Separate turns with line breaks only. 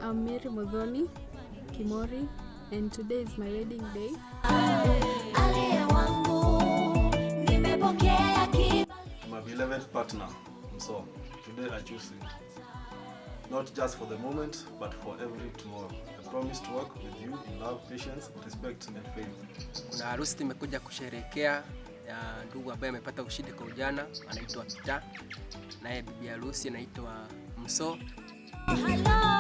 I'm Mary Modhoni Kimori, and today is my wedding day.
My beloved partner, so today I choose you. Not just for the moment, but for every tomorrow. I promise to work with you in love, patience, respect and faith.
Kuna harusi nimekuja kusherehekea ya ndugu ambaye amepata ushindi kwa ujana, anaitwa Pita. Naye bibi harusi anaitwa Mso.
Hello.